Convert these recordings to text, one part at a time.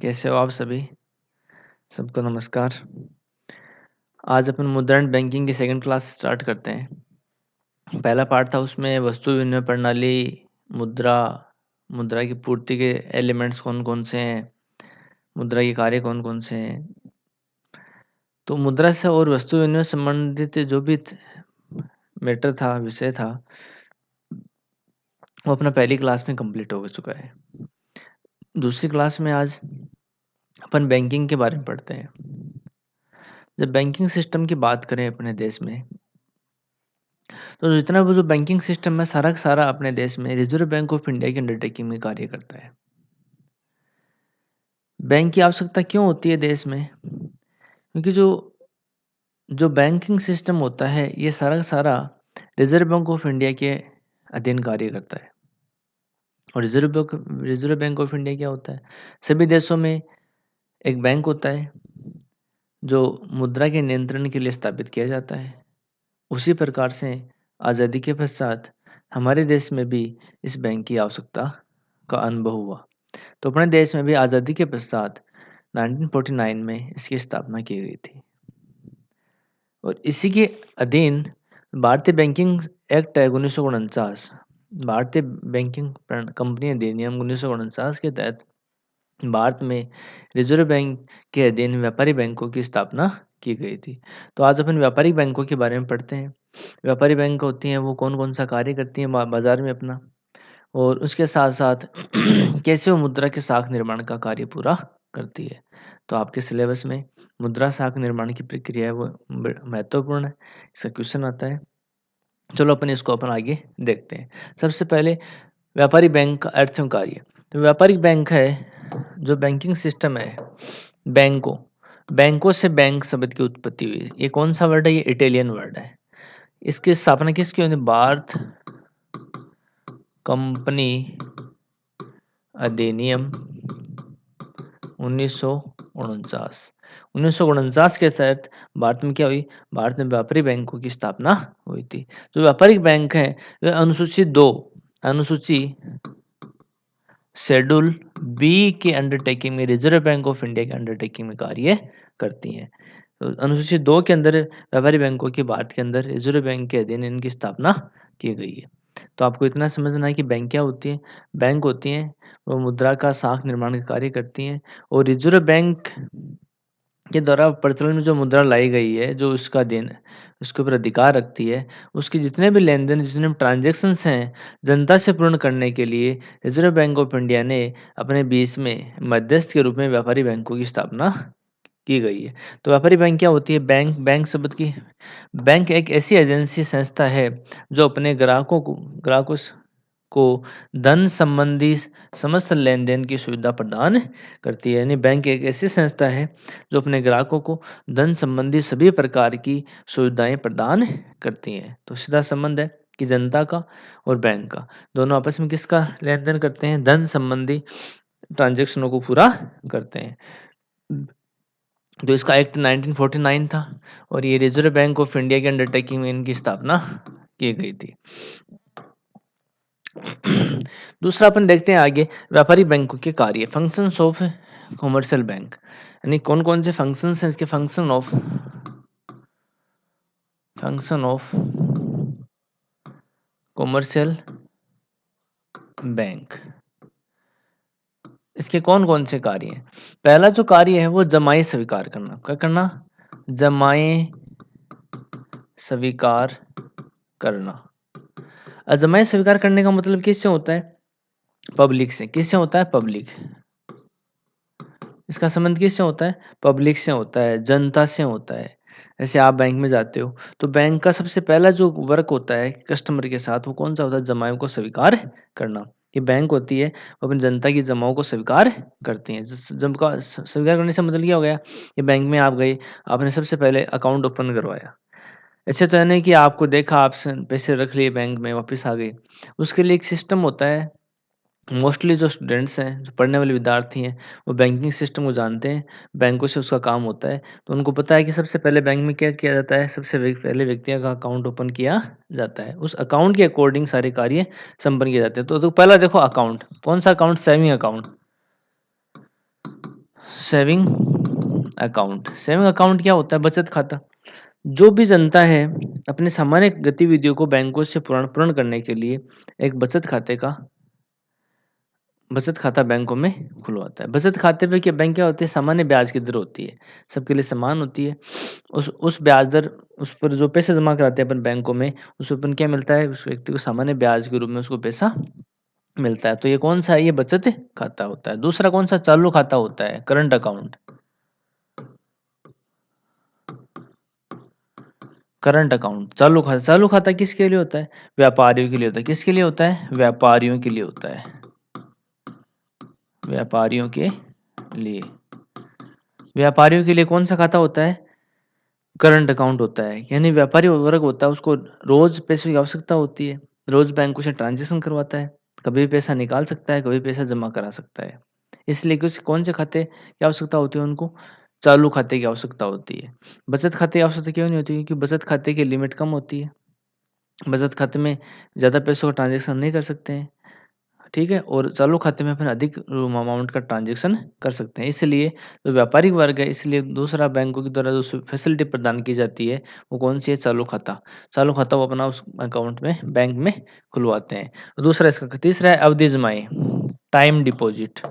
कैसे हो आप सभी? सबको नमस्कार। आज अपन मुद्रण बैंकिंग की सेकंड क्लास स्टार्ट करते हैं। पहला पार्ट था उसमें वस्तु विनिमय प्रणाली, मुद्रा, मुद्रा की पूर्ति के एलिमेंट्स कौन-कौन से हैं, मुद्रा के कार्य कौन-कौन से हैं। तो मुद्रा से और वस्तु विनिमय संबंधित जो भी मैटर था, विषय था, वो अपना पहली क्लास में कंप्लीट हो चुका है। दूसरी क्लास में आज अपन बैंकिंग के बारे में पढ़ते हैं। जब बैंकिंग सिस्टम की बात करें अपने देश में, तो जितना वो जो बैंकिंग सिस्टम है सारा का सारा अपने देश में रिजर्व बैंक ऑफ इंडिया की अंडरटेकिंग में कार्य करता है। बैंक की आवश्यकता क्यों होती है देश में? क्योंकि जो जो बैंकिंग सिस्टम होता है ये सारा का सारा रिजर्व बैंक ऑफ इंडिया के अधीन कार्य करता है। और रिजर्व बैंक ऑफ इंडिया क्या होता है? सभी देशों में एक बैंक होता है जो मुद्रा के नियंत्रण के लिए स्थापित किया जाता है। उसी प्रकार से आज़ादी के पश्चात हमारे देश में भी इस बैंक की आवश्यकता का अनुभव हुआ। तो अपने देश में भी आज़ादी के पश्चात 1949 में इसकी स्थापना की गई थी और इसी के अधीन भारतीय बैंकिंग एक्ट है 1949, भारतीय बैंकिंग कंपनी अधिनियम 1949 के तहत भारत में रिजर्व बैंक के अधीन व्यापारी बैंकों की स्थापना की गई थी। तो आज अपन व्यापारिक बैंकों के बारे में पढ़ते हैं। व्यापारी बैंक होती हैं वो कौन-कौन सा कार्य करती हैं बाज़ार में अपना, और उसके साथ-साथ कैसे वो मुद्रा के साख निर्माण का कार्य पूरा करती है। तो आपके सिलेबस में मुद्रा साख निर्माण की प्रक्रिया है वो महत्वपूर्ण है। इसका क्वेश्चन आता है। चलो अपन आगे देखते हैं। सबसे पहले व्यापारी बैंक का अर्थ एवं कार्य। तो व्यापारिक बैंक है जो बैंकिंग सिस्टम है, बैंकों से बैंक शब्द की उत्पत्ति हुई। ये कौन सा वर्ड है? ये इटालियन वर्ड है। इसकी स्थापना किसकी हुई? भारत कंपनी अधिनियम 1949 के तहत भारत में क्या हुई? भारत में व्यापारी बैंकों की स्थापना हुई थी। जो व्यापारिक बैंक है वे अनुसूची शेड्यूल बी के अंडरटेकिंग में रिजर्व बैंक ऑफ इंडिया के अंडरटेकिंग में कार्य करती हैं। तो अनुसूची 2 के अंदर व्यापारी बैंकों की भारत के अंदर रिजर्व बैंक के अधीन इनकी स्थापना की गई है। तो आपको इतना समझना है कि बैंक क्या होती है? बैंक होती हैं वो मुद्रा का साख निर्माण का कार्य करती हैं और रिजर्व बैंक के द्वारा प्रचलन में जो मुद्रा लाई गई है, जो उसका दिन उसके ऊपर अधिकार रखती है, उसके जितने भी लेन-देन, जितने भी ट्रांज़ैक्शंस हैं, जनता से पूर्ण करने के लिए रिज़र्व बैंक ऑफ इंडिया ने अपने बीच में मध्यस्थ के रूप में व्यापारी बैंकों की स्थापना की गई है। तो व्यापारी बैंक क्या होती है? बैंक एक ऐसी एजेंसी संस्था है, जो अपने ग्राहकों को धन संबंधी समस्त लेन-देन की सुविधा प्रदान करती है। यानी बैंक एक ऐसी संस्था है जो अपने ग्राहकों को धन संबंधी सभी प्रकार की सुविधाएँ प्रदान करती हैं। तो सीधा संबंध है कि जनता का और बैंक का, दोनों आपस में किसका लेन-देन करते हैं? धन संबंधी ट्रांज़ैक्शनों को पूरा करते हैं। तो इसका एक्ट 1949 था और ये रिज़र्व बैंक ऑफ इंडिया के अंडरटेकिंग में इनकी स्थापना की गई थी। दूसरा अपन देखते हैं आगे व्यापारी बैंकों के कार्य, फंक्शंस ऑफ कमर्शियल बैंक। यानी कौन-कौन से फंक्शंस हैं इसके? फंक्शन ऑफ कमर्शियल बैंक, इसके कौन-कौन से कार्य हैं? पहला जो कार्य है वो जमाई स्वीकार करना। क्या करना? जमाई स्वीकार करना। जमाई स्वीकार करने का मतलब किससे होता है? पब्लिक से। किससे होता है? पब्लिक। इसका संबंध किससे होता है? पब्लिक से होता है, जनता से होता है। जैसे आप बैंक में जाते हो, तो बैंक का सबसे पहला जो वर्क होता है कस्टमर के साथ, वो कौन-सा होता है? जमाओं को स्वीकार करना। ये बैंक होती है, वो अपनी जनता की जमाओं को स्वीकार करती है। स जब का स स्वीकार करने से मतलब क्या हो गया? कि बैंक में आप गए, आपने सबसे पहले अकाउंट ओपन करवाया। ऐसे तो है नहीं कि आपको देखा, आप स पैसे रख लिए बैंक में, वापस आ गए। उसके लिए एक सिस्टम होता है। मोस्टली जो स्टूडेंट्स हैं, जो पढ़ने वाले विद्यार्थी हैं, वो बैंकिंग सिस्टम को जानते हैं, बैंकों से उसका काम होता है। तो उनको पता है कि सबसे पहले बैंक में क्या किया जाता है? सबसे पहले व्यक्तियों का अकाउंट ओपन किया जाता है। उस अकाउंट के अकॉर्डिंग सारे कार्य संपन्न किए जाते हैं। तो पहला देखो अकाउंट, कौन-सा account? Saving account. Saving account. Saving account क्या होता है? बचत खाता। जो भी जनता है अपने सामान्य गतिविधियों को बैंकों से पूर्ण पूर्ण करने के लिए एक बचत खाता बैंकों में खुलवाता है। बचत खाते पे क्या बैंक क्या होती है? सामान्य ब्याज की दर होती है, सबके लिए समान होती है। उस ब्याज दर, उस पर जो पैसे जमा कराते हैं अपन बैंकों में, उस पर अपन क्या मिलता है? उस व्यक्ति को सामान्य ब्याज के रूप में उसको पैसा मिलता है। तो ये कौन सा है? ये बचत खाता होता है। दूसरा कौन सा? चालू खाता होता है, करंट अकाउंट। करंट अकाउंट, चालू खाता किसके लिए होता है? व्यापारियों के लिए होता है। किसके लिए होता है? व्यापारियों के लिए होता है। व्यापारियों के लिए। व्यापारियों के लिए कौन सा खाता होता है? करंट अकाउंट होता है। यानी व्यापारी वर्ग होता है, उसको रोज पैसे की आवश्यकता होती है, रोज बैंकों से ट्रांजेक्शन करवाता है, कभी भी पैसा निकाल सकता है, कभी पैसा जमा करा सकता है। इसलिए कुछ कौन से खाते की आवश्यकता होती है उनको? चालू खाते की आवश्यकता होती है। बचत खाते की आवश्यकता क्यों नहीं होती? क्योंकि बचत खाते की लिमिट कम होती है। बचत खाते में ज़्यादा पैसों का ट्रांज़ैक्शन नहीं कर सकते हैं, ठीक है? और चालू खाते में अपन अधिक अमाउंट का ट्रांज़ैक्शन कर सकते हैं। इसलिए जो व्यापारिक वर्ग है, इसलिए दूसरा बैंकों के द्वारा जो फैसिलिटी प्रदान की जाती है, वो कौन-सी है? चालू खाता। चालू खाता वो अपना उस अकाउंट में, बैंक में खुलवाते हैं। दूसरा इसका तीसरा है अवधि जमाई, टाइम डिपॉज़िट,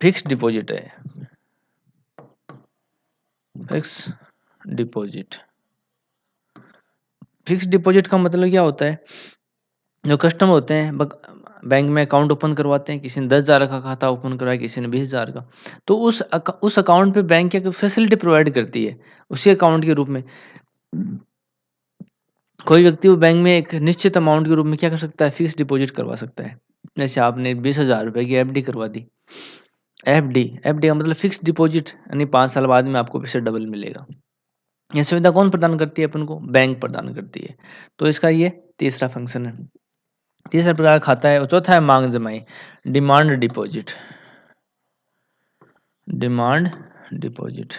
फिक्स्ड डिपॉज़िट है, फिक्स डिपॉज़िट। फिक्स्ड डिपॉज़िट का मतलब क्या होता है? जो कस्टमर होते हैं बैंक में अकाउंट ओपन करवाते हैं, किसी ने 10,000 का खाता ओपन करवाया, किसी ने 20,000 का। तो उस अकाउंट पे बैंक क्या फैसिलिटी प्रोवाइड करती है, उसी अकाउंट के रूप में। कोई व्यक्ति वो बैंक में एक निश्चित अमाउंट के रूप में क्या कर सकता है? फिक्स डिपॉजिट करवा सकता है। जैसे आपने 20,000 रुपए की एफडी करवा दी। एफडी का मतलब फिक्स डिपॉजिट, यानी 5 साल बाद में आपको पैसे डबल मिलेगा। ये सुविधा कौन प्रदान करती है अपन को? बैंक प्रदान करती है। तो इसका ये तीसरा फंक्शन है। तीसरा प्रकार का खाता है और चौथा है मांग जमाई, demand deposit. Demand deposit,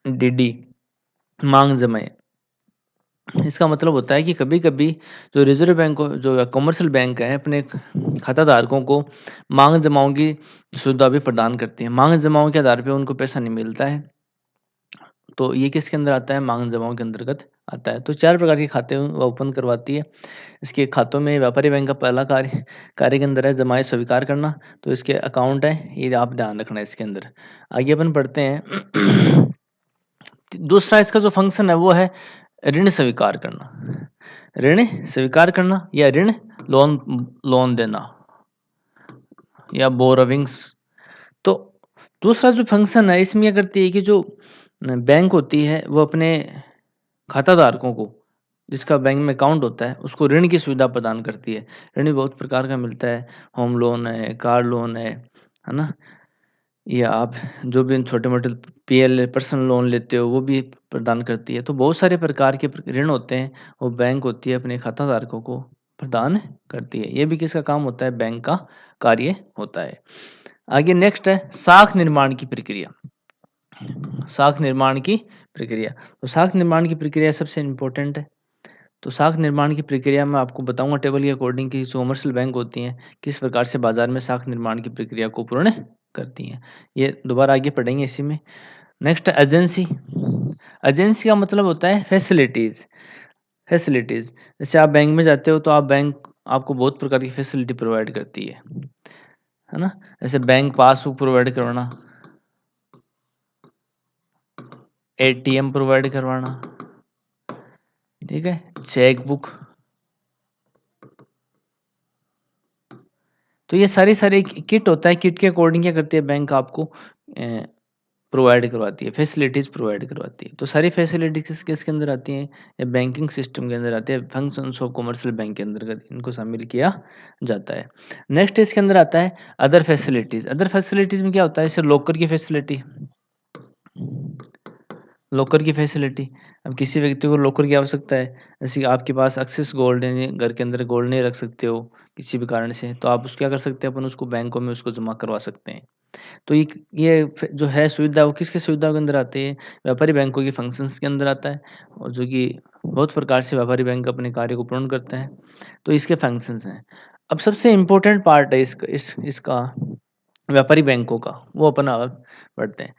DD, मांग जमाई। इसका मतलब होता है कि कभी-कभी जो रिज़र्व बैंक जो कमर्शियल बैंक है अपने खाताधारकों को मांग जमाओं की सुविधा भी प्रदान करती है। मांग जमाओं के आधार पे उनको पैसा नहीं मिलता है। तो ये किसके अंदर आता है? मांग जमाओं के अंतर्गत आता है। तो 4 प्रकार के खाते वो ओपन करवाती है। इसके खातों में व्यापारी बैंक का पहला कार्य के अंदर है जमाएँ स्वीकार करना। तो इसके अकाउंट है, ये आप ध्यान रखना है इसके अंदर। आगे अपन बढ़ते हैं। दूसरा इसका जो फंक्शन है वो है ऋण स्वीकार करना। ऋण स्वीकार करना या ऋण लोन लोन देना या बोरोविंग्स। तो दूसरा जो फंक्शन है इसमें क्या करती है कि जो बैंक होती है वो अपने खाताधारकों को, जिसका बैंक में अकाउंट होता है, उसको ऋण की सुविधा प्रदान करती है। ऋण भी बहुत प्रकार का मिलता है, होम लोन है, कार लोन है ना? या आप जो भी छोटे-मोटे पीएल पर्सनल लोन लेते हो वो भी प्रदान करती है। तो बहुत सारे प्रकार के ऋण होते हैं, वो बैंक होती है अपने खाताधारकों को प्रदान करती है। ये भी किसका काम होता है? बैंक का कार्य होता है। आगे नेक्स्ट है साख निर्माण की प्रक्रिया। साख निर्माण की प्रक्रिया। तो साख निर्माण की प्रक्रिया सबसे इम्पोर्टेंट है। तो साख निर्माण की प्रक्रिया मैं आपको बताऊँगा टेबल के अकॉर्डिंग कि जो कमर्शियल बैंक होती हैं, किस प्रकार से बाज़ार में साख निर्माण की प्रक्रिया को पूर्ण करती हैं। ये दोबारा आगे पढ़ेंगे इसी में। Next agency. एजेंसी का मतलब होता है फैसिलिटीज़। फैसिलिटीज़ जैसे आप बैंक में जाते हो तो आप बैंक आपको बहुत प्रकार की फैसिलिटी प्रोवाइड करती है ना? जैसे बैंक पासबुक प्रोवाइड करवाना, एटीएम प्रोवाइड करवाना, ठीक है? Cheque book. तो ये सारी किट होता है, किट के अकॉर्डिंग क्या करती है बैंक आपको प्रोवाइड करवाती है, फैसिलिटीज़ प्रोवाइड करवाती है। तो सारी फैसिलिटीज़ किसके अंदर आती हैं? ये बैंकिंग सिस्टम के अंदर आती है, फंक्शंस ऑफ कमर्शियल बैंक के अंतर्गत इनको शामिल किया जाता है। नेक्स्ट इसके अंदर आता है अदर फैसिलिटीज़। अदर फैसिलिटीज़ में क्या होता है? जैसे लॉकर की फैसिलिटी, लॉकर की फैसिलिटी। अब किसी व्यक्ति को लॉकर की आवश्यकता है, जैसे कि आपके पास एक्सेस गोल्ड है, घर के अंदर गोल्ड नहीं रख सकते हो किसी भी कारण से, तो आप क्या कर सकते हैं? अपन उसको बैंकों में उसको जमा करवा सकते हैं। तो जो है सुविधा वो किसकी सुविधा के अंदर आती है? व्यापारी बैंकों के फंक्शंस के अंदर आता है और जो कि बहुत प्रकार से व्यापारी बैंक अपने कार्य को पूर्ण करता है। तो इसके फंक्शंस हैं। अब सबसे इम्पोर्टेंट पार्ट है इसका व्यापारी बैंकों का, वो अपन अब पढ़ते हैं।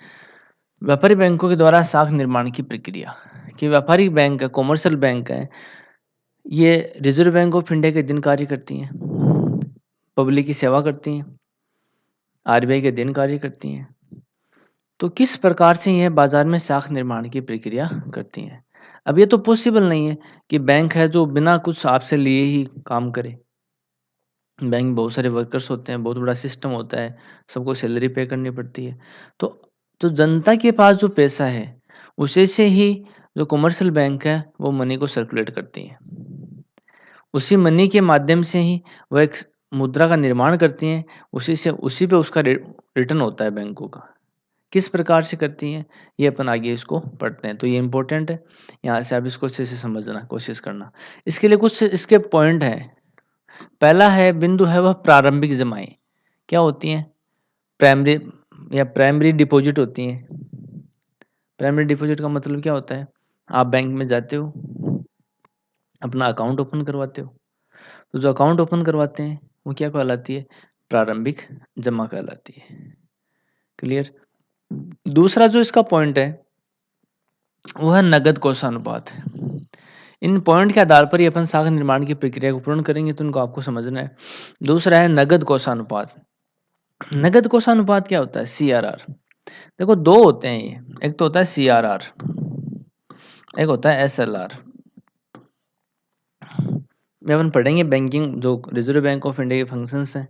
व्यापारी बैंकों के द्वारा साख निर्माण की प्रक्रिया। कि व्यापारी बैंक है, कॉमर्शियल बैंक है, ये रिजर्व बैंक ऑफ इंडिया के अधीन कार्य करती हैं, पब्लिक की सेवा करती हैं, आरबीआई के अधीन कार्य करती हैं। तो किस प्रकार से यह बाजार में साख निर्माण की प्रक्रिया करती हैं? अब ये तो पॉसिबल नहीं है कि बैंक है जो बिना कुछ आपसे लिए ही काम करे। बैंक में बहुत सारे वर्कर्स होते हैं, बहुत बड़ा सिस्टम होता है, सबको सैलरी पे करनी पड़ती है। तो तो जनता के पास जो पैसा है, उसी से ही जो कमर्शियल बैंक है, वो मनी को सर्कुलेट करती हैं। उसी मनी के माध्यम से ही वो एक मुद्रा का निर्माण करती हैं, उसी पे उसका रिटर्न होता है बैंकों का। किस प्रकार से करती हैं, ये अपन आगे इसको पढ़ते हैं। तो ये इम्पोर्टेंट है, यहाँ से आप इसको अच्छे से समझना कोशिश करना। इसके लिए कुछ इसके पॉइंट हैं। पहला है बिंदु है वह प्रारंभिक जमाएं। क्या होती हैं? प्राइमरी या प्राइमरी डिपॉजिट होती हैं। प्राइमरी डिपॉजिट का मतलब क्या होता है? आप बैंक में जाते हो, अपना अकाउंट ओपन करवाते हो। तो जो अकाउंट ओपन करवाते हैं वो क्या कहलाती है? प्रारंभिक जमा कहलाती है। क्लियर? दूसरा जो इसका पॉइंट है वो है नगद कोषानुपात। इन पॉइंट के आधार पर ही अपन साख निर्माण की प्रक्रिया को पूर्ण करेंगे, तो इनको आपको समझना है। दूसरा है नगद कोषानुपात। नगद कोषानुपात क्या होता है? सीआरआर। देखो दो होते हैं ये, एक तो होता है सीआरआर, एक होता है एसएलआर। में अपन पढ़ेंगे बैंकिंग, जो रिजर्व बैंक ऑफ इंडिया के फंक्शंस हैं,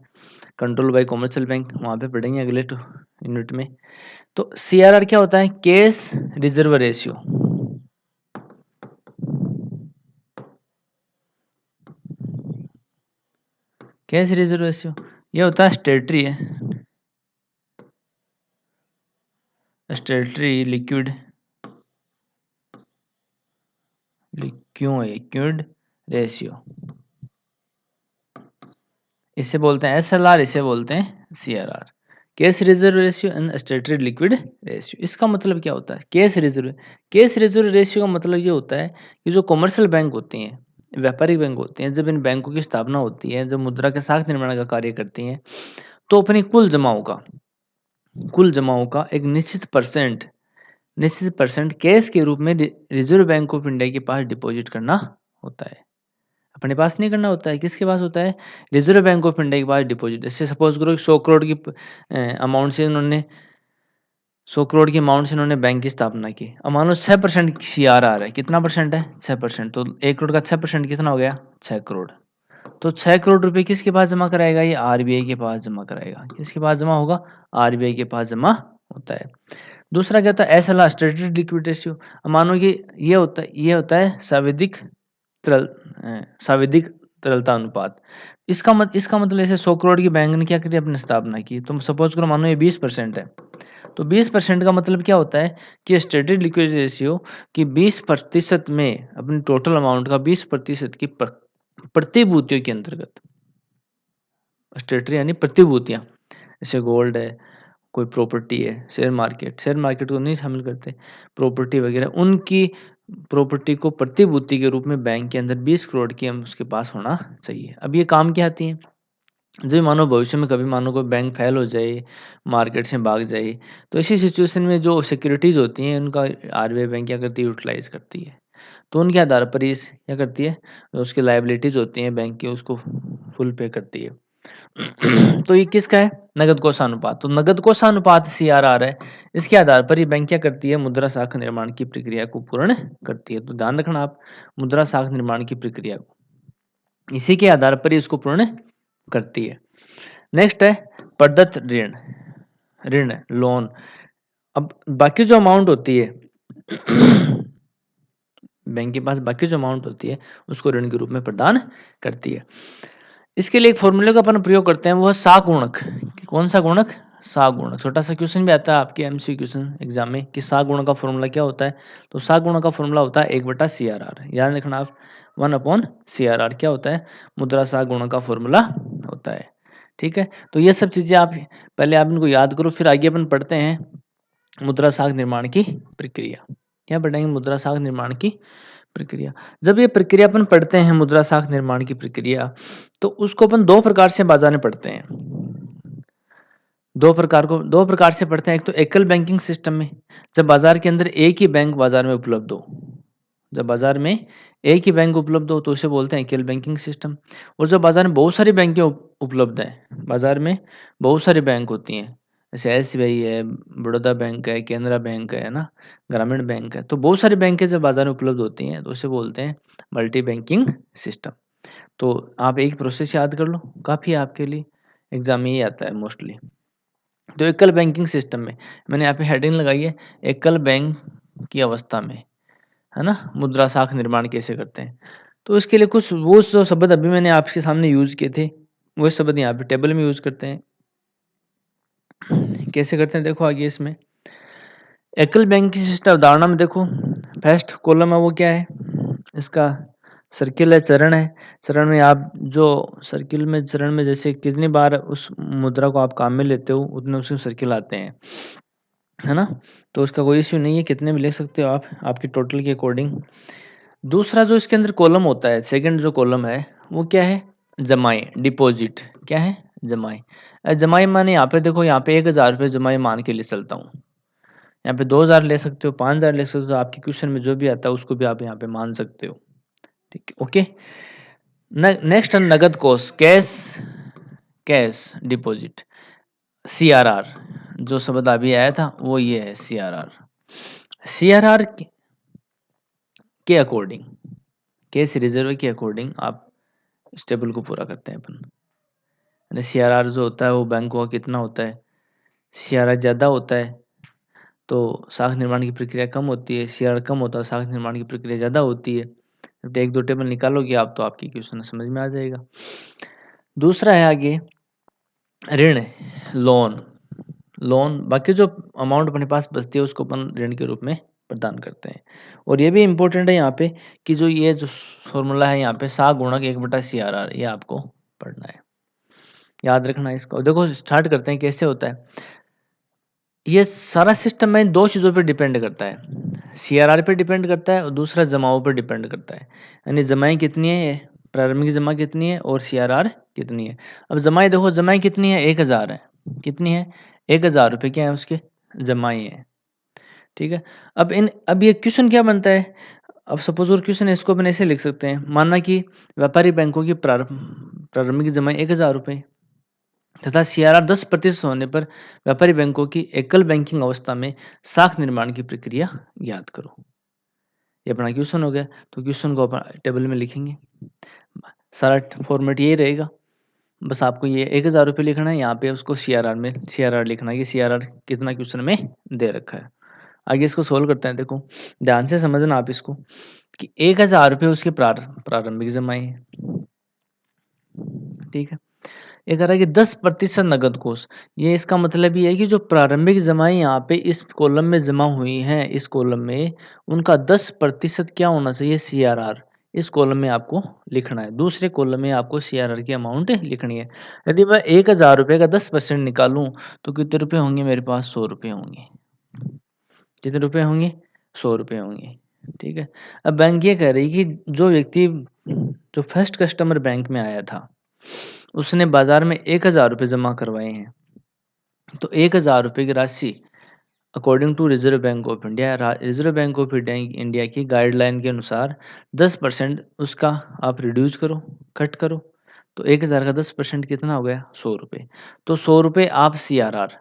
कंट्रोल बाय कमर्शियल बैंक, वहाँ पे पढ़ेंगे अगले यूनिट में। तो सीआरआर क्या होता है? Cash reserve ratio. Cash reserve ratio ये होता है स्टेटरी है, स्टेटरी लिक्विड रेशियो। इसे बोलते हैं एसएलआर, इसे बोलते हैं CRR. Cash reserve ratio and स्टेटरी liquid ratio. इसका मतलब क्या होता है? कैश रिजर्व रेशियो का मतलब ये होता है कि जो कमर्शियल बैंक होती हैं, व्यापारिक बैंक होते हैं, जब इन बैंकों की स्थापना होती है, जब मुद्रा के साख निर्माण का कार्य करती हैं, तो अपनी कुल जमाओं का एक निश्चित परसेंट कैश के रूप में रिजर्व बैंक ऑफ इंडिया के पास डिपॉजिट करना होता है। अपने पास नहीं करना होता है, किसके पास होता है? रिजर्व बैंक ऑफ इंडिया के पास डिपॉजिट। जैसे सपोज करो 100 करोड़ की अमाउंट से उन्होंने 100 करोड़ की अमाउंट से उन्होंने बैंक की स्थापना की। अब मान लो 6% सीआरआर है। कितना परसेंट है? 6%। तो 1 करोड़ का 6% कितना हो गया? 6 करोड़। तो 6 करोड़ रुपए किसके पास जमा कराएगा? ये आरबीआई के पास जमा कराएगा। किसके पास जमा होगा? आरबीआई के पास जमा होता है। दूसरा क्या होता है? SLR, statement liquid ratio. मानो कि ये होता है साविधिक तरलता अनुपात। इसका मतलब ऐसे 100 करोड़ की बैंक ने क्या करी? अपनी स्थापना की। तुम सपोज करो मानो ये 20% है, तो 20% का मतलब क्या होता है कि स्टेटेड लिक्विड रेशियो की 20% में अपनी टोटल अमाउंट का 20% की प्रतिभूतियों के अंतर्गत, स्टेटरी यानी प्रतिभूतियां, जैसे गोल्ड है, कोई प्रॉपर्टी है, शेयर मार्केट को नहीं शामिल करते, प्रॉपर्टी वगैरह, उनकी प्रॉपर्टी को प्रतिभूति के रूप में बैंक के अंदर 20 करोड़ की हम उसके पास होना चाहिए। अब ये काम क्या आती है? जो मानो भविष्य में कभी मानो कोई बैंक फेल हो जाए, मार्केट से भाग जाए, तो ऐसी सिचुएशन में जो सिक्योरिटीज होती हैं उनका आरबीआई बैंक क्या करती है? यूटिलाइज करती है। तो उनके आधार पर इस क्या करती है? जो उसकी लायबिलिटीज होती हैं बैंक की, उसको फुल पे करती है। तो ये किसका है? नगद कोषानुपात। तो नगद कोषानुपात सीआरआर है। इसके आधार पर ये बैंक क्या करती है? मुद्रा साख निर्माण की प्रक्रिया को पूर्ण करती है। तो ध्यान रखना आप, मुद्रा साख निर्माण की प्रक्रिया को इसी के आधार पर ही इसको पूर्ण करती है। नेक्स्ट है प्रदत्त ऋण लोन। अब बाकी जो अमाउंट होती है बैंक के पास, बाकी जो अमाउंट होती है उसको ऋण के रूप में प्रदान करती है। इसके लिए एक फॉर्मूले का अपन प्रयोग करते हैं, वो है साख गुणक। कौन सा गुणक? साख गुणक। छोटा सा क्वेश्चन भी आता है आपके एमसी क्वेश्चन एग्जाम में कि साख गुणक का फॉर्मूला क्या होता है। तो साख गुणक का फॉर्मूला होता है 1/CRR। याद रखना आप, 1/CRR क्या होता है? मुद्रा साख गुणक का फॉर्मूला होता है। ठीक है, तो ये सब चीजें आप पहले आप इनको याद करो, फिर आगे अपन पढ़ते हैं मुद्रा साख निर्माण की प्रक्रिया। क्या पढ़ेंगे? मुद्रा साख निर्माण की प्रक्रिया। जब ये प्रक्रिया अपन पढ़ते हैं मुद्रा साख निर्माण की प्रक्रिया, तो उसको अपन 2 प्रकार से बाज़ार में पढ़ते हैं। 2 प्रकार से पढ़ते हैं। एक तो एकल बैंकिंग सिस्टम में, जब बाज़ार के अंदर एक ही बैंक बाज़ार में उपलब्ध हो। जब बाज़ार में एक ही बैंक उपलब्ध हो तो उसे बोलते हैं एकल बैंकिंग सिस्टम। और जब बाज़ार में बहुत सारी बैंकें उपलब्ध हैं, बाज़ार में बहुत सारी बैंक होती हैं, जैसे एसबीआई है, बड़ौदा बैंक है, केनरा बैंक है ना? ग्रामीण बैंक है। तो बहुत सारी बैंकें जब बाज़ार में उपलब्ध होती हैं तो उसे बोलते हैं मल्टी बैंकिंग सिस्टम। तो आप एक प्रोसेस याद कर लो, काफ़ी है आपके लिए, एग्ज़ाम में यही आता है मोस्टली। तो एकल बैंकिंग सिस्टम में मैंने यहाँ पे हेडिंग लगाई है, एकल बैंक की अवस्था में, है ना? मुद्रा साख निर्माण कैसे करते हैं। तो इसके लिए कुछ वो जो शब्द अभी मैंने आपके सामने यूज़ किए थे, वो शब्द यहाँ पे टेबल में यूज़ करते हैं। कैसे करते हैं देखो आगे इसमें। एकल बैंक की सिस्टम अवधारणा में देखो, फर्स्ट कॉलम है वो क्या है? इसका सर्किल है, चरण है। चरण में आप जो सर्किल में चरण में जैसे कितनी बार उस मुद्रा को आप काम में लेते हो, उतने उसमें सर्किल आते हैं। है ना? तो उसका कोई इश्यू नहीं है, कितने भी ले सकते हो आप, आपकी टोटल के अकॉर्डिंग। दूसरा जो इसके अंदर कॉलम होता है, सेकंड जो कॉलम है, वो क्या है? जमाई, डिपॉजिट। क्या है? जमाई। जमाई माने यहाँ पे देखो, यहाँ पे 1000 रुपये जमाई मान के लिए चलता हूँ। यहाँ पे 2000 ले सकते हो, 5000 ले सकते हो, आपके क्वेश्चन में जो भी आता है उसको भी आप यहाँ पे मान सकते हो। ठीक है, ओके। नेक्स्ट नगद कोष, कैश, कैश डिपॉजिट, सीआरआर। जो शब्द अभी आया था वो ये है, सीआरआर। सीआरआर के अकॉर्डिंग, कैश रिजर्व के अकॉर्डिंग आप इस टेबल को पूरा करते हैं अपन। यानी सीआरआर जो होता है वो बैंकों का कितना होता है, सीआरआर ज़्यादा होता है तो साख निर्माण की प्रक्रिया कम होती है, सीआरआर कम होता है साख निर्माण की प्रक्रिया ज़्यादा होती है। जब एक दो टेबल निकालोगे आप तो आपकी क्वेश्चन समझ में आ जाएगा। दूसरा है आगे ऋण, लोन। लोन बाकी जो अमाउंट अपने पास बचती है उसको अपन ऋण के रूप में प्रदान करते हैं। और ये भी इम्पोर्टेंट है यहाँ पे कि जो ये जो फॉर्मूला है यहाँ पे साख गुणक 1/CRR, ये आपको पढ़ना है, याद रखना है इसको। देखो स्टार्ट करते हैं कैसे होता है। ये सारा सिस्टम में 2 चीज़ों पे डिपेंड करता है, सीआरआर पे डिपेंड करता है और दूसरा जमाओं पर डिपेंड करता है। यानी जमाएँ कितनी है, प्रारंभिक जमा कितनी है और सीआरआर कितनी है। अब जमाएँ देखो, जमाएँ कितनी है, 1000 है। कितनी है? 1000 रुपए क्या है उसके? जमाएँ हैं। ठीक है? अब ये क्वेश्चन क्या बनता है? अब सपोज़ और क्वेश्चन इसको अपन ऐसे लिख सकते हैं, माना कि व्यापारी बैंकों की प्रारंभिक जमाएँ 1000 रुपए तथा सीआरआर 10% होने पर व्यापारी बैंकों की एकल बैंकिंग अवस्था में साख निर्माण की प्रक्रिया ज्ञात करो। ये अपना क्वेश्चन हो गया। तो क्वेश्चन को अपन टेबल में लिखेंगे। सारा फॉर्मेट यही रहेगा। बस आपको ये 1000 रुपये लिखना है, यहाँ पे उसको सीआरआर में सीआरआर लिखना है कि सीआरआर कितना क्वेश्चन में दे रखा है। आगे इसको सोल्व करते हैं। देखो ध्यान से समझना आप इसको कि 1000 रुपये उसकी प्रारंभिक जमाई है। ठीक है? ये कह रहा है कि 10% नगद कोष। ये इसका मतलब ये है कि जो प्रारंभिक जमाएँ यहाँ पे इस कॉलम में जमा हुई हैं, इस कॉलम में उनका 10% क्या होना चाहिए? सीआरआर। इस कॉलम में आपको लिखना है। दूसरे कॉलम में आपको सीआरआर की अमाउंट लिखनी है। यदि मैं 1000 रुपये का 10% निकालूँ तो कितने रुपए होंगे मेरे पास? 100 रुपए होंगे। कितने रुपए होंगे? 100 रुपए होंगे। ठीक है? अब बैंक ये कह रही है कि जो व्यक्ति जो फर्स्ट कस्टमर बैंक में आया था, उसने बाज़ार में 1000 रुपए जमा करवाए हैं। तो 1000 रुपए की राशि according to Reserve Bank of India, Reserve Bank of India की गाइडलाइन के अनुसार 10% उसका आप रिड्यूस करो, कट करो। तो 1000 का 10% कितना हो गया? 100 रुपए। तो 100 रुपए आप सीआरआर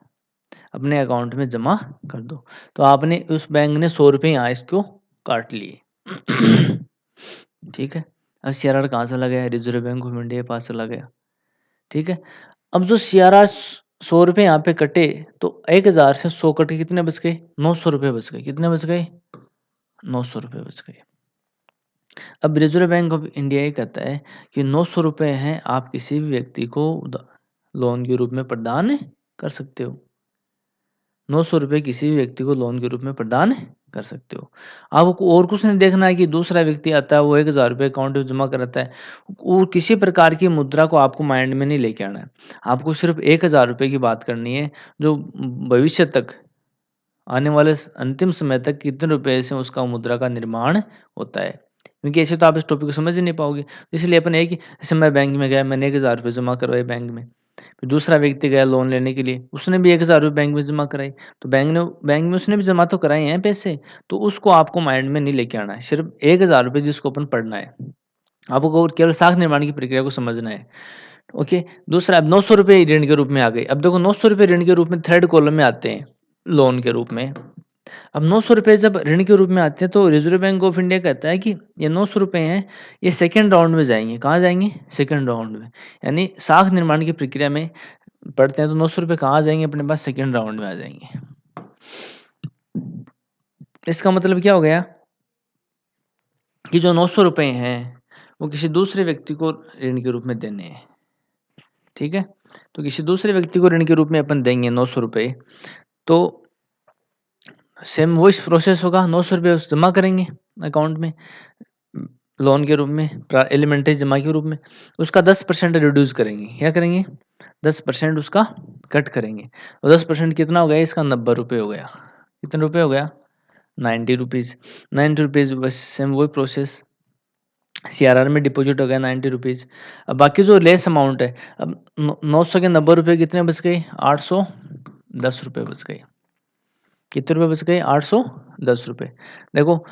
अपने अकाउंट में जमा कर दो। तो आपने उस बैंक ने 100 रुपए यहाँ इसको काट लिए। ठीक है? अब सीआरआर कहाँ से लगा है? रिज़र्व बैंक ऑफ इंडिया के पास चला गया। ठीक है? अब जो सीआरआर 100 रुपए यहाँ पे कटे तो 1000 से 100 कट के कितने बच गए? 900 रुपए बच गए। कितने बच गए? 900 रुपए बच गए। अब रिज़र्व बैंक ऑफ इंडिया ये कहता है कि 900 रुपए हैं, आप किसी भी व्यक्ति को लोन के रूप में प्रदान कर सकते हो। 900 रुपए किसी भी व्यक्ति को लोन के रूप में प्रदान कर सकते हो। आपको और कुछ नहीं देखना है कि दूसरा व्यक्ति आता है वो 1000 रुपए अकाउंट में जमा कराता है। और किसी प्रकार की मुद्रा को आपको माइंड में नहीं लेके आना है। आपको सिर्फ 1000 रुपए की बात करनी है, जो भविष्य तक आने वाले अंतिम समय तक कितने रुपए से उसका मुद्रा का निर्माण होता है। क्योंकि ऐसे तो आप इस टॉपिक को समझ ही नहीं पाओगे। इसलिए अपन एक ही, जैसे मैं बैंक में गया, मैंने 1000 रुपये जमा करवाए बैंक में, फिर दूसरा व्यक्ति गया लोन लेने के लिए, उसने भी 1000 रुपये बैंक में जमा कराई, तो बैंक में उसने भी जमा तो कराए हैं पैसे, तो उसको आपको माइंड में नहीं लेके आना है, सिर्फ 1000 रुपये जिसको अपन पढ़ना है, आपको केवल साख निर्माण की प्रक्रिया को समझना है। ओके, दूसरा अब 900 रुपये ऋण के रूप में आ गए। अब देखो 900 रुपये ऋण के रूप में थर्ड कॉलम में आते हैं लोन के रूप में। अब 900 रुपये जब ऋण के रूप में आते हैं तो रिजर्व बैंक ऑफ इंडिया कहता है कि ये 900 रुपये हैं, ये सेकेंड राउंड में जाएंगे। कहाँ जाएंगे? सेकेंड राउंड में, यानी साख निर्माण की प्रक्रिया में पढ़ते हैं तो 900 रुपये कहाँ जाएंगे? अपने पास सेकेंड राउंड में आ जाएंगे। इसका मतलब क्या हो गया कि जो 900 रुपये हैं वो किसी दूसरे व्यक्ति को ऋण के रूप में देने हैं। ठीक है, तो किसी दूसरे व्यक्ति को ऋण के रूप में अपन देंगे 900 रुपये, तो सेम वो इस प्रोसेस होगा। 900 रुपये जमा करेंगे अकाउंट में लोन के रूप में, एलिमेंट्री जमा के रूप में, उसका 10% रिड्यूस करेंगे। क्या करेंगे? 10% उसका कट करेंगे। और 10% कितना हो गया इसका? 90 रुपये हो गया। कितने रुपये हो गया? 90 रुपीज़। 90 रुपीज़, बस सेम वही प्रोसेस, CRR में डिपॉजिट हो गया 90 रुपीज़। अब बाकी जो लेस अमाउंट है, अब 900 के 90 रुपये कितने बच गए? 810 रुपये बच गए। कितने रुपये बच गए? 810 रुपये। देखो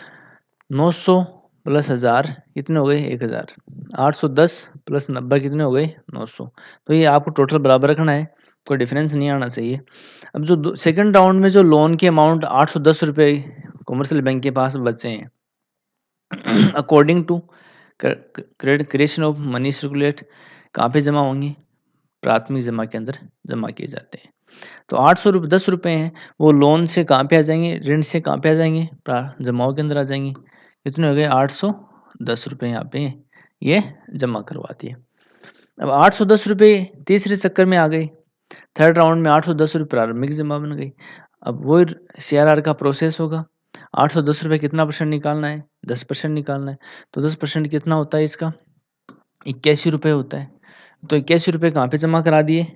900 प्लस 1000 कितने हो गए? 1000। 810 प्लस 90 कितने हो गए? 900। तो ये आपको टोटल बराबर रखना है, कोई डिफरेंस नहीं आना चाहिए। अब जो सेकंड राउंड में जो लोन की अमाउंट 810 रुपये कमर्शियल बैंक के पास बचे हैं according to credit creation of money circulate, कहाँ पे जमा होंगे? प्राथमिक जमा के अंदर जमा किए जाते हैं। तो 10 रुपये हैं, वो लोन से कहाँ पे आ जाएंगे? ऋण से कहाँ पे आ जाएंगे? जमाओं के अंदर आ जाएंगे। कितने हो गए? 810 रुपये यहाँ पे ये जमा करवा दिए। अब 810 रुपये तीसरे चक्कर में आ गए, थर्ड राउंड में 810 रुपये प्रारंभिक जमा बन गई। अब वो CRR का प्रोसेस होगा। 810 रुपये कितना परसेंट निकालना है? 10% निकालना है। तो 10% कितना होता है इसका? 81 रुपये होता है। तो 81 रुपये कहाँ पे जमा करा दिए?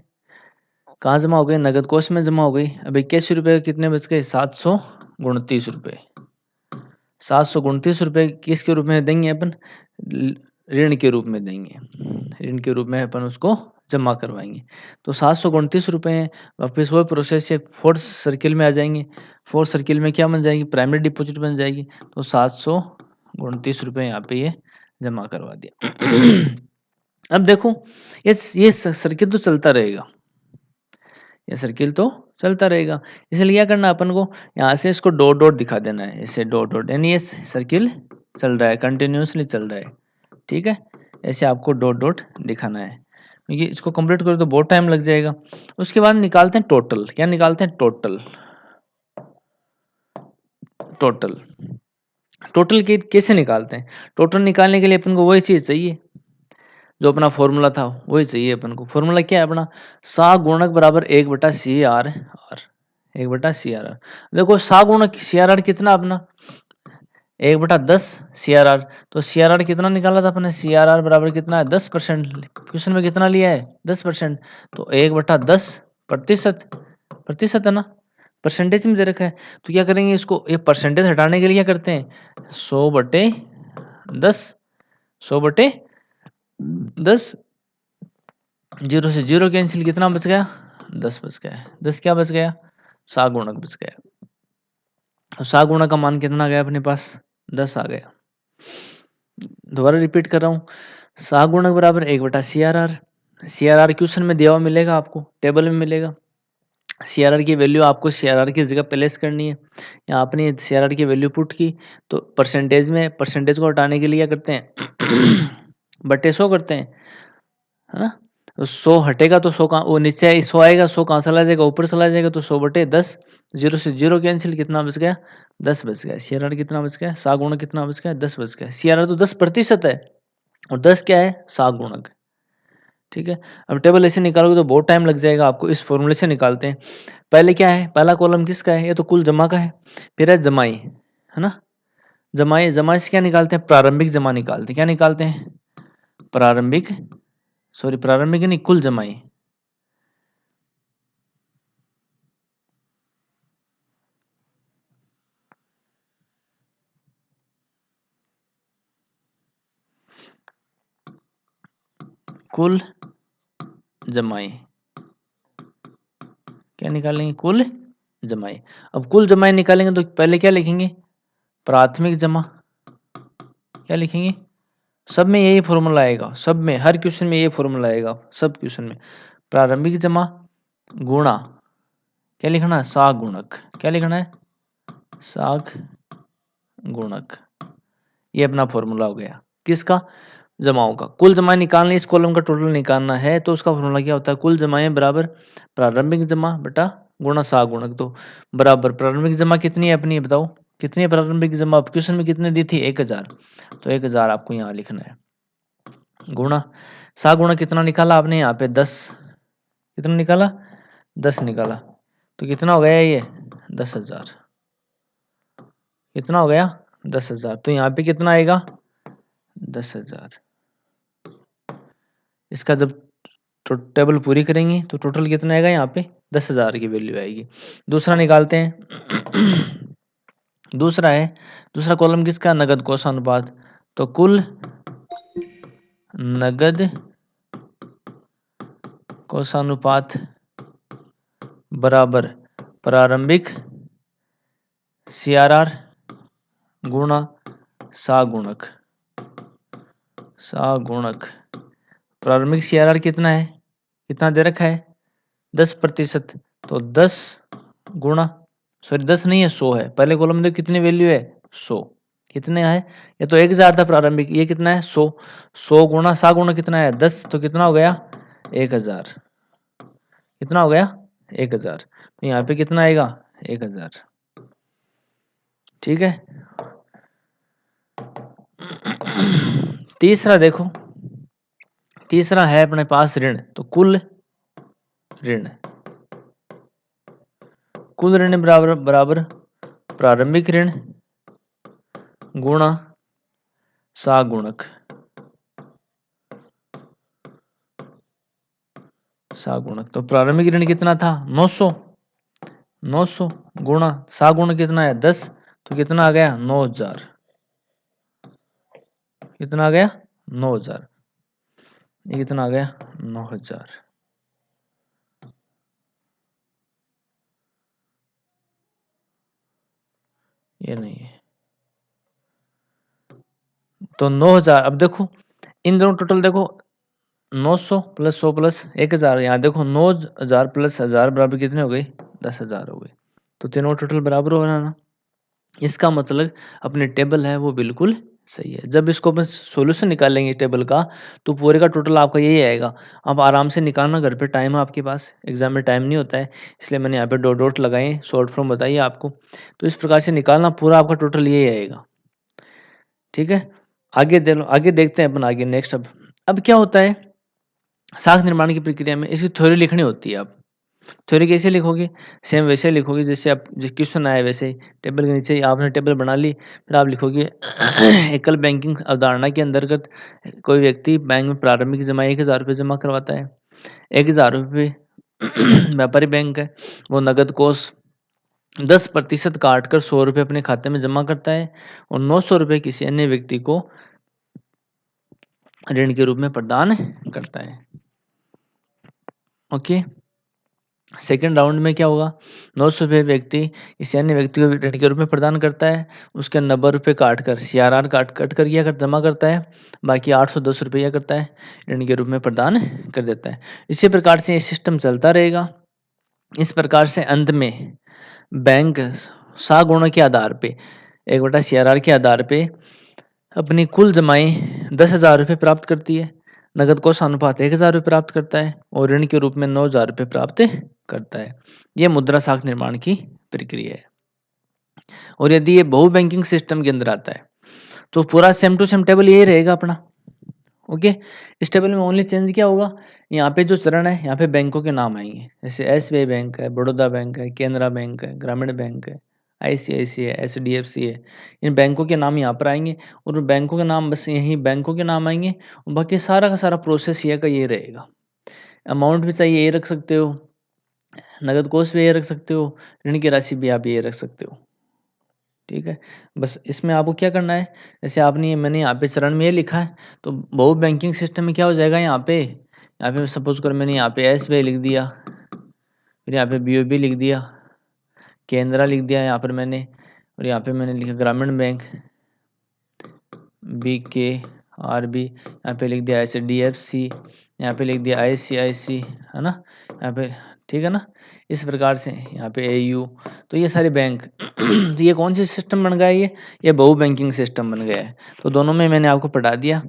कहाँ जमा हो गए? नगद कोष में जमा हो गई। अब 81 रुपये कितने बच गए? 729 रुपये। 729 रुपये किसके रूप में देंगे अपन? ऋण के रूप में देंगे। ऋण के रूप में अपन उसको जमा करवाएंगे। तो 729 रुपये हैं। वापस वही प्रोसेस है, फोर्थ सर्किल में आ जाएंगे। फोर्थ सर्किल में क्या बन जाएगी? प्राइमरी डिपॉजिट बन जाएगी। तो 729 रुपये यहाँ पे ये जमा करवा दिया। अब देखो ये सर्किल तो चलता रहेगा, ये सर्किल तो चलता रहेगा। इसलिए क्या करना अपन को? यहाँ से इसको डॉट डॉट दिखा देना है, ऐसे डॉट डॉट, यानी ये सर्किल चल रहा है, कंटिन्यूसली चल रहा है। ठीक है, ऐसे आपको डॉट डॉट दिखाना है, क्योंकि इसको कंप्लीट करो तो बहुत टाइम लग जाएगा। उसके बाद निकालते हैं टोटल। क्या निकालते हैं? टोटल। टोटल टोटल कैसे निकालते हैं? टोटल निकालने के लिए अपन को वही चीज़ चाहिए जो अपना फॉर्मूला था, वही चाहिए अपन को। फॉर्मूला क्या है अपना? सा गुणक बराबर 1/CRR। 1/CRR। देखो सा गुणक CRR कितना अपना? 1/10 CRR। तो CRR कितना निकाला था अपने? CRR बराबर कितना है? 10%। क्वेश्चन में कितना लिया है? 10%। तो 1/10 प्रतिशत, प्रतिशत है ना, परसेंटेज में दे रखा है। तो क्या करेंगे इसको? ये परसेंटेज हटाने के लिए क्या करते हैं? 100/10, 100/10, 0 से 0 कैंसिल, कितना बच गया? 10 बच गया। 10 क्या बच गया? सा गुणक बच गया। सा गुणक का मान कितना गया अपने पास? 10 आ गया। दोबारा रिपीट कर रहा हूँ, सा गुणक बराबर 1/CRR। CRR क्वेश्चन में दिया हुआ मिलेगा, आपको टेबल में मिलेगा। CRR की वैल्यू आपको CRR की जगह प्लेस करनी है। यहाँ आपने CRR की वैल्यू पुट की, तो परसेंटेज में परसेंटेज को हटाने के लिए क्या करते हैं? बटे 100 करते हैं, है ना। तो 100 हटेगा तो 100 कहाँ, वो नीचे 100 आएगा, 100 कहाँ चला जाएगा? ऊपर चला जाएगा। तो 100/10, 0 से 0 कैंसिल, कितना बच गया? 10 बच गया। CRR कितना बच गया? सा गुणक कितना बच गया? 10 बच गया। CRR तो 10% है, और 10 क्या है? सा गुणक। ठीक है, अब टेबल ऐसे निकालोगे तो बहुत टाइम लग जाएगा आपको। इस फॉर्मूले से निकालते हैं। पहले क्या है? पहला कॉलम किसका है? ये तो कुल जमा का है। फिर है जमाई, है ना। जमाई, जमाई से क्या निकालते हैं? प्रारंभिक जमा निकालते हैं। क्या निकालते हैं? प्रारंभिक, सॉरी प्रारंभिक नहीं, कुल जमाई। कुल जमाएं, क्या निकालेंगे? कुल जमाएं। अब कुल जमाएं निकालेंगे तो पहले क्या लिखेंगे? प्राथमिक जमा। क्या लिखेंगे? सब में यही फॉर्मूला आएगा, सब में, हर क्वेश्चन में यही फॉर्मूला आएगा, सब क्वेश्चन में। प्रारंभिक जमा गुणा, क्या लिखना है? साग गुणक। क्या लिखना है? साग गुणक। ये अपना फॉर्मूला हो गया किसका? जमाओं का। कुल जमाएं निकालनी, इस कॉलम का टोटल निकालना है तो उसका फॉर्मूला क्या होता है? कुल जमाएं बराबर प्रारंभिक जमा बटा गुणा साग गुणक। तो बराबर प्रारंभिक जमा कितनी है अपनी, बताओ कितनी है प्रारंभिक जमा? क्वेश्चन में कितने दी थी? 1000। तो 1000 आपको यहाँ लिखना है, गुणा साग गुणा कितना निकाला आपने यहाँ पे? 10। कितना निकाला? 10 निकाला। तो कितना हो गया ये? 10,000। कितना हो गया? 10,000। तो यहाँ पे कितना आएगा? 10,000। इसका जब तो टेबल पूरी करेंगे तो टोटल कितना आएगा? यहाँ पे 10,000 की वैल्यू आएगी। दूसरा निकालते हैं। दूसरा है, दूसरा कॉलम किसका? नगद कोष अनुपात। तो कुल नगद कोषानुपात बराबर प्रारंभिक CRR गुणा सागुणक। सागुणक प्रारंभिक CRR कितना है? कितना दे रखा है? 10%। तो 10 गुणा, सॉरी 10 नहीं है, 100 है। पहले कॉलम में कितनी वैल्यू है? 100। कितने है? ये तो 1000 था प्रारंभिक, ये कितना है? 100। 100 गुणा सा गुणा कितना है? 10। तो कितना हो गया? 1000। कितना हो गया? 1000। तो यहाँ पे कितना आएगा? 1000। ठीक है। तीसरा देखो, तीसरा है अपने पास ऋण। तो कुल ऋण, कुल ऋण बराबर बराबर प्रारंभिक ऋण गुणा सागुणक। सागुणक तो प्रारंभिक ऋण कितना था? 900। 900 गुणा सागुणक कितना है? 10। तो कितना आ गया? 9000। कितना आ गया? 9000। ये कितना आ गया? 9000। ये नहीं है तो 9000। अब देखो इन दोनों टोटल देखो, 900 प्लस 100 प्लस 1000। यहाँ देखो 9000 प्लस 1000 बराबर कितने हो गए? 10,000 हो गए। तो तीनों टोटल बराबर हो रहा ना। इसका मतलब अपने टेबल है वो बिल्कुल सही है। जब इसको बस सॉल्यूशन निकालेंगे टेबल का तो पूरे का टोटल आपका यही आएगा। आप आराम से निकालना, घर पे टाइम है आपके पास, एग्जाम में टाइम नहीं होता है इसलिए मैंने यहाँ पे डॉट डॉट लगाए, शॉर्ट फॉर्म बताइए आपको। तो इस प्रकार से निकालना, पूरा आपका टोटल यही आएगा। ठीक है, आगे दे लो, आगे देखते हैं अपन आगे नेक्स्ट। अब क्या होता है साख निर्माण की प्रक्रिया में? इसकी थ्योरी लिखनी होती है। आप थ्योरी कैसे लिखोगे? सेम वैसे लिखोगे जैसे आप जिस क्वेश्चन आया वैसे ही। टेबल के नीचे आपने टेबल बना ली, फिर आप लिखोगे एकल बैंकिंग अवधारणा के अंतर्गत कोई व्यक्ति बैंक में प्रारंभिक जमा 1000 रुपये जमा करवाता है। 1000 रुपये व्यापारी बैंक है, वो नगद कोष 10% काट कर 100 रुपये अपने खाते में जमा करता है और 900 रुपये किसी अन्य व्यक्ति को ऋण के रूप में प्रदान करता है। ओके, सेकेंड राउंड में क्या होगा? 900 रुपये व्यक्ति किसी अन्य व्यक्ति को ऋण के रूप में प्रदान करता है, उसके 90 रुपये काट कर CRR कट कर क्या कर जमा करता है, बाकी 810 रुपया करता है ऋण के रूप में प्रदान कर देता है। इसी प्रकार से ये सिस्टम चलता रहेगा। इस प्रकार से अंत में बैंक सागुणों के आधार पे 1/CRR के आधार पे अपनी कुल जमाएं 10,000 रुपये प्राप्त करती है, नगद कोष अनुपात 1,000 रुपये प्राप्त करता है और ऋण के रूप में 9,000 रुपये प्राप्त करता है। यह मुद्रा साख निर्माण की प्रक्रिया है। और यदि ये बहु बैंकिंग सिस्टम के अंदर आता है तो पूरा सेम टू सेम टेबल यही रहेगा अपना। ओके, इस टेबल में ओनली चेंज क्या होगा? यहाँ पे जो चरण है यहाँ पे बैंकों के नाम आएंगे, जैसे SBI बैंक है, बड़ौदा बैंक है, केनरा बैंक है, ग्रामीण बैंक है, ICICI है, HDFC है। इन बैंकों के नाम यहाँ पर आएंगे और बैंकों के नाम बस यही बैंकों के नाम आएंगे और बाकी सारा का सारा प्रोसेस ये का ये रहेगा। अमाउंट भी चाहिए ये रख सकते हो, नगद कोष भी ये रख सकते हो, ऋण की राशि भी आप ये रख सकते हो। ठीक है, बस इसमें आपको क्या करना है, जैसे आपने मैंने यहाँ पे चरण में ये लिखा है तो बहु बैंकिंग सिस्टम में क्या हो जाएगा यहाँ पे यहाँ पे सपोज कर मैंने यहाँ पे एसबीआई लिख दिया, फिर यहाँ पे बीओबी लिख दिया, केनरा लिख दिया यहाँ पर मैंने, और यहाँ पे मैंने लिखा ग्रामीण बैंक, BKRB, यहाँ पे लिख दिया HDFC, यहाँ पे लिख दिया ICIC, है ना, यहाँ पे, ठीक है ना। इस प्रकार से यहाँ पे AU, तो ये सारे बैंक तो ये कौन सी सिस्टम बन गया है, ये बहु बैंकिंग सिस्टम बन गया है। तो दोनों में मैंने आपको पढ़ा दिया,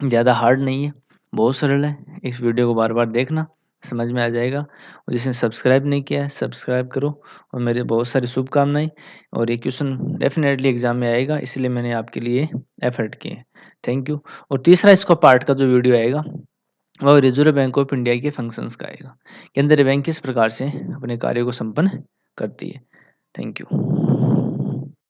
ज़्यादा हार्ड नहीं है, बहुत सरल है। इस वीडियो को बार बार देखना, समझ में आ जाएगा। और जिसने सब्सक्राइब नहीं किया है सब्सक्राइब करो, और मेरे बहुत सारी शुभकामनाएं। और ये क्वेश्चन डेफिनेटली एग्जाम में आएगा, इसलिए मैंने आपके लिए एफर्ट किए। Thank you. और तीसरा इसका पार्ट का जो वीडियो आएगा वो रिजर्व बैंक ऑफ इंडिया के फंक्शंस का आएगा, के अंदर ये बैंक किस प्रकार से अपने कार्य को संपन्न करती है। Thank you.